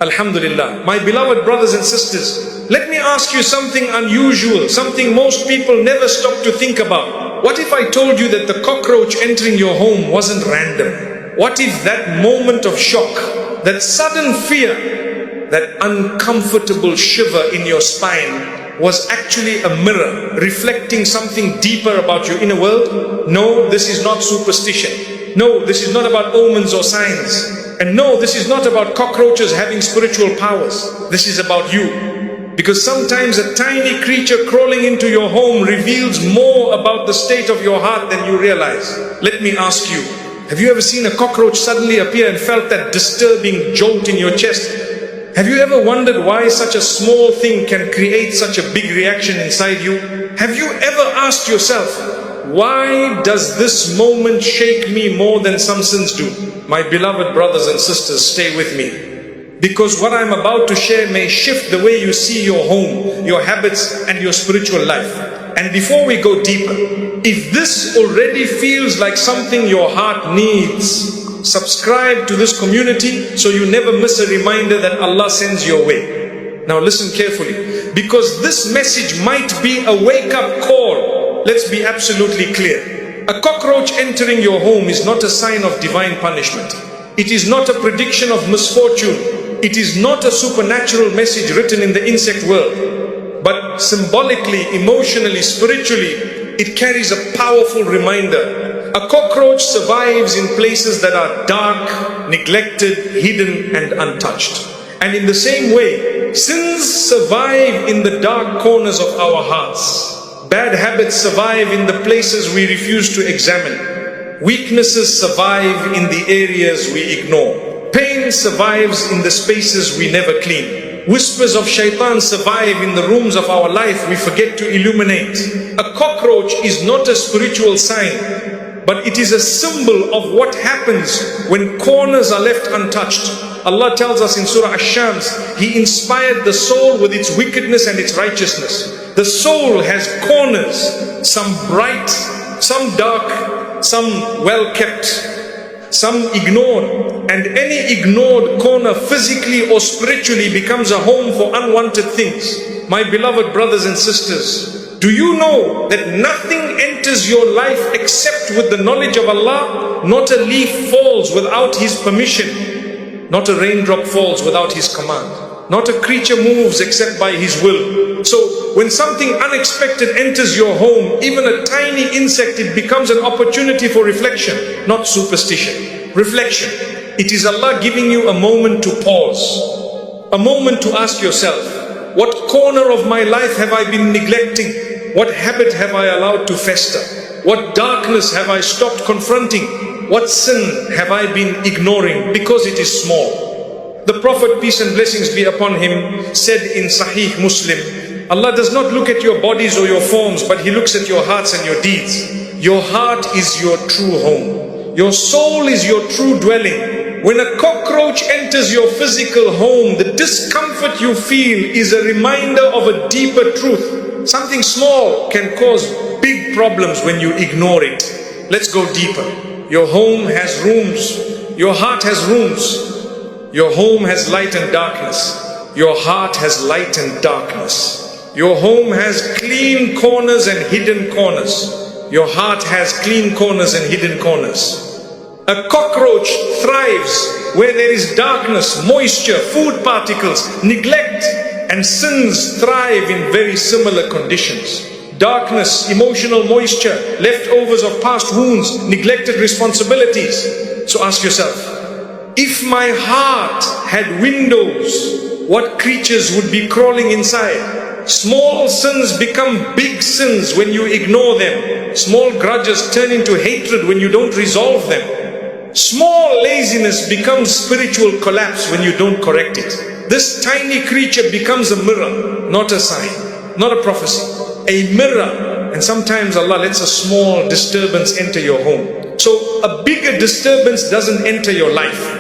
Alhamdulillah. My beloved brothers and sisters, let me ask you something unusual, something most people never stop to think about. What if I told you that the cockroach entering your home wasn't random? What if that moment of shock, that sudden fear, that uncomfortable shiver in your spine was actually a mirror reflecting something deeper about your inner world? No, this is not superstition. No, this is not about omens or signs. And no, this is not about cockroaches having spiritual powers. This is about you. Because sometimes a tiny creature crawling into your home reveals more about the state of your heart than you realize. Let me ask you, have you ever seen a cockroach suddenly appear and felt that disturbing jolt in your chest? Have you ever wondered why such a small thing can create such a big reaction inside you? Have you ever asked yourself, why does this moment shake me more than some sins do? My beloved brothers and sisters, stay with me. Because what I'm about to share may shift the way you see your home, your habits and your spiritual life. And before we go deeper, if this already feels like something your heart needs, subscribe to this community so you never miss a reminder that Allah sends your way. Now listen carefully, because this message might be a wake-up call. Let's be absolutely clear. A cockroach entering your home is not a sign of divine punishment. It is not a prediction of misfortune. It is not a supernatural message written in the insect world. But symbolically, emotionally, spiritually, it carries a powerful reminder. A cockroach survives in places that are dark, neglected, hidden and untouched. And in the same way, sins survive in the dark corners of our hearts. Bad habits survive in the places we refuse to examine. Weaknesses survive in the areas we ignore. Pain survives in the spaces we never clean. Whispers of shaitan survive in the rooms of our life we forget to illuminate. A cockroach is not a spiritual sign, but it is a symbol of what happens when corners are left untouched. Allah tells us in Surah Ash-Shams, He inspired the soul with its wickedness and its righteousness. The soul has corners, some bright, some dark, some well-kept, some ignored. And any ignored corner physically or spiritually becomes a home for unwanted things. My beloved brothers and sisters, do you know that nothing enters your life except with the knowledge of Allah? Not a leaf falls without His permission. Not a raindrop falls without His command. Not a creature moves except by His will. So when something unexpected enters your home, even a tiny insect, it becomes an opportunity for reflection, not superstition. Reflection. It is Allah giving you a moment to pause. A moment to ask yourself, what corner of my life have I been neglecting? What habit have I allowed to fester? What darkness have I stopped confronting? What sin have I been ignoring because it is small? The Prophet, peace and blessings be upon him, said in Sahih Muslim, Allah does not look at your bodies or your forms, but He looks at your hearts and your deeds. Your heart is your true home. Your soul is your true dwelling. When a cockroach enters your physical home, the discomfort you feel is a reminder of a deeper truth. Something small can cause big problems when you ignore it. Let's go deeper. Your home has rooms. Your heart has rooms. Your home has light and darkness. Your heart has light and darkness. Your home has clean corners and hidden corners. Your heart has clean corners and hidden corners. A cockroach thrives where there is darkness, moisture, food particles, neglect, and sins thrive in very similar conditions. Darkness, emotional moisture, leftovers of past wounds, neglected responsibilities. So ask yourself, if my heart had windows, what creatures would be crawling inside? Small sins become big sins when you ignore them. Small grudges turn into hatred when you don't resolve them. Small laziness becomes spiritual collapse when you don't correct it. This tiny creature becomes a mirror, not a sign, not a prophecy. A mirror. And sometimes Allah lets a small disturbance enter your home. So a bigger disturbance doesn't enter your life.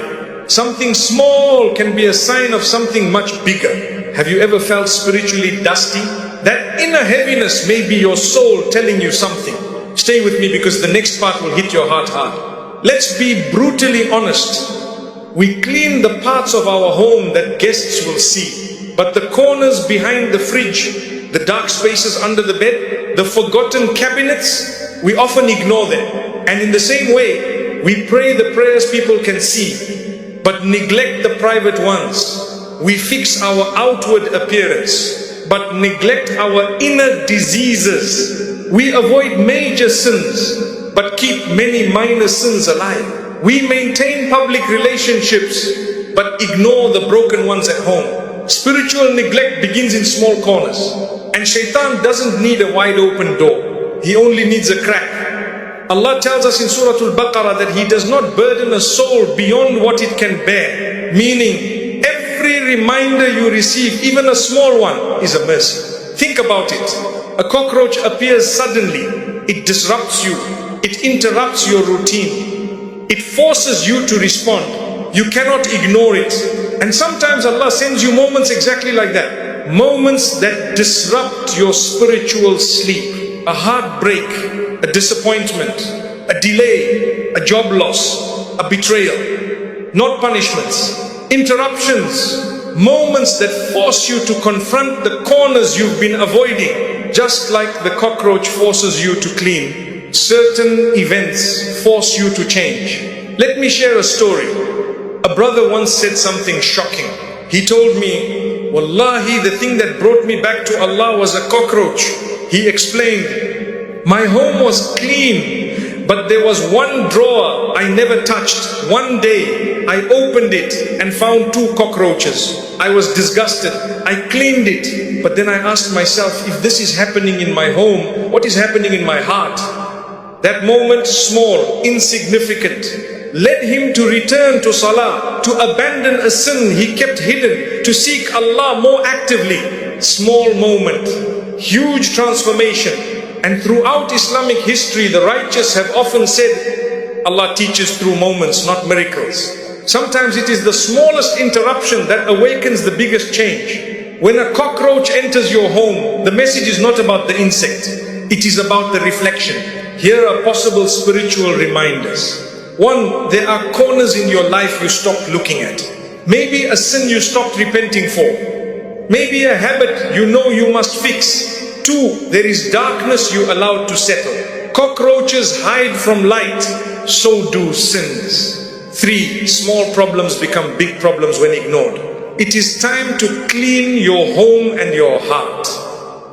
Something small can be a sign of something much bigger. Have you ever felt spiritually dusty? That inner heaviness may be your soul telling you something. Stay with me because the next part will hit your heart hard. Let's be brutally honest. We clean the parts of our home that guests will see, but the corners behind the fridge, the dark spaces under the bed, the forgotten cabinets, we often ignore them. And in the same way, we pray the prayers people can see, but neglect the private ones. We fix our outward appearance, but neglect our inner diseases. We avoid major sins, but keep many minor sins alive. We maintain public relationships, but ignore the broken ones at home. Spiritual neglect begins in small corners, and shaitan doesn't need a wide open door. He only needs a crack. Allah tells us in Surah Al-Baqarah that He does not burden a soul beyond what it can bear. Meaning, every reminder you receive, even a small one, is a mercy. Think about it. A cockroach appears suddenly. It disrupts you. It interrupts your routine. It forces you to respond. You cannot ignore it. And sometimes Allah sends you moments exactly like that. Moments that disrupt your spiritual sleep. A heartbreak, a disappointment, a delay, a job loss, a betrayal. Not punishments, interruptions. Moments that force you to confront the corners you've been avoiding. Just like the cockroach forces you to clean, certain events force you to change. Let me share a story. A brother once said something shocking. He told me, Wallahi, the thing that brought me back to Allah was a cockroach. He explained, my home was clean, but there was one drawer I never touched. One day, I opened it and found 2 cockroaches. I was disgusted. I cleaned it. But then I asked myself, if this is happening in my home, what is happening in my heart? That moment, small, insignificant, led him to return to salah, to abandon a sin he kept hidden, to seek Allah more actively. Small moment, huge transformation. And throughout Islamic history, the righteous have often said, Allah teaches through moments, not miracles. Sometimes it is the smallest interruption that awakens the biggest change. When a cockroach enters your home, the message is not about the insect. It is about the reflection. Here are possible spiritual reminders. 1, there are corners in your life you stopped looking at. Maybe a sin you stopped repenting for. Maybe a habit you know you must fix. 2, there is darkness you allowed to settle. Cockroaches hide from light, so do sins. 3, small problems become big problems when ignored. It is time to clean your home and your heart.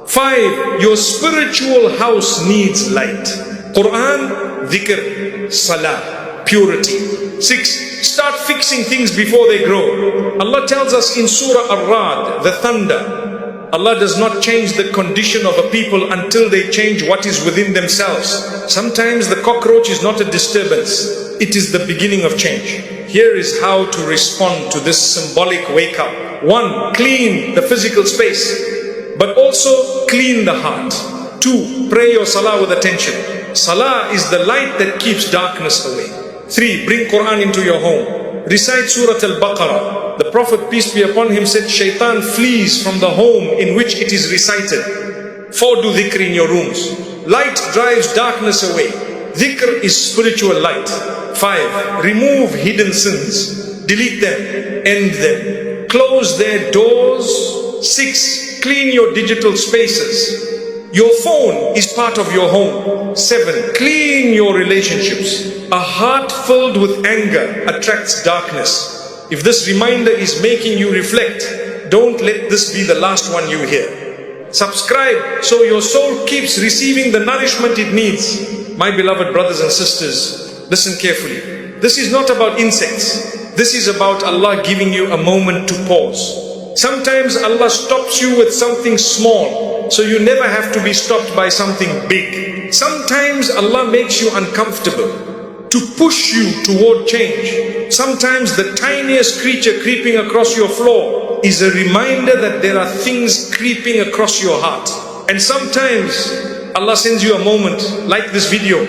5, your spiritual house needs light. Quran, dhikr, salah, purity. 6, start fixing things before they grow. Allah tells us in Surah Ar-Ra'd, the thunder, Allah does not change the condition of a people until they change what is within themselves. Sometimes the cockroach is not a disturbance. It is the beginning of change. Here is how to respond to this symbolic wake up. 1, clean the physical space, but also clean the heart. 2, pray your salah with attention. Salah is the light that keeps darkness away. 3, bring Quran into your home. Recite Surah Al-Baqarah. The Prophet, peace be upon him, said shaitan flees from the home in which it is recited. 4, do dhikr in your rooms. Light drives darkness away. Dhikr is spiritual light. 5, remove hidden sins. Delete them. End them. Close their doors. 6, clean your digital spaces. Your phone is part of your home. 7, clean your relationships. A heart filled with anger attracts darkness. If this reminder is making you reflect, don't let this be the last one you hear. Subscribe so your soul keeps receiving the nourishment it needs. My beloved brothers and sisters, listen carefully. This is not about insects. This is about Allah giving you a moment to pause. Sometimes Allah stops you with something small, so you never have to be stopped by something big. Sometimes Allah makes you uncomfortable to push you toward change. Sometimes the tiniest creature creeping across your floor is a reminder that there are things creeping across your heart. And sometimes Allah sends you a moment like this video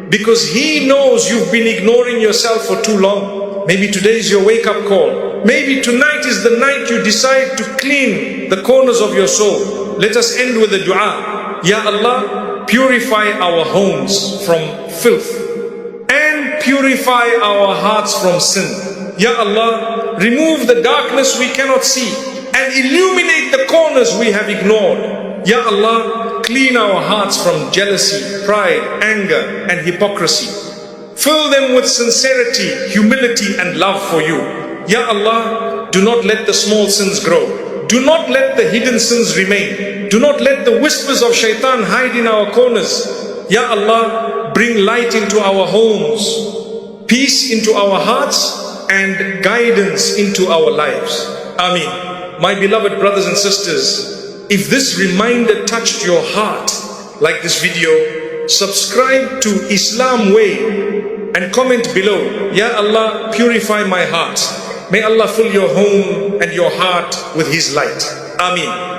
because He knows you've been ignoring yourself for too long. Maybe today is your wake-up call. Maybe tonight is the night you decide to clean the corners of your soul. Let us end with a dua. Ya Allah, purify our homes from filth and purify our hearts from sin. Ya Allah, remove the darkness we cannot see and illuminate the corners we have ignored. Ya Allah, clean our hearts from jealousy, pride, anger and hypocrisy. Fill them with sincerity, humility and love for you. Ya Allah, do not let the small sins grow. Do not let the hidden sins remain. Do not let the whispers of shaitan hide in our corners. Ya Allah, bring light into our homes, peace into our hearts and guidance into our lives. Ameen. My beloved brothers and sisters, if this reminder touched your heart, like this video, subscribe to Islam Way and comment below. Ya Allah, purify my heart. May Allah fill your home and your heart with His light. Ameen.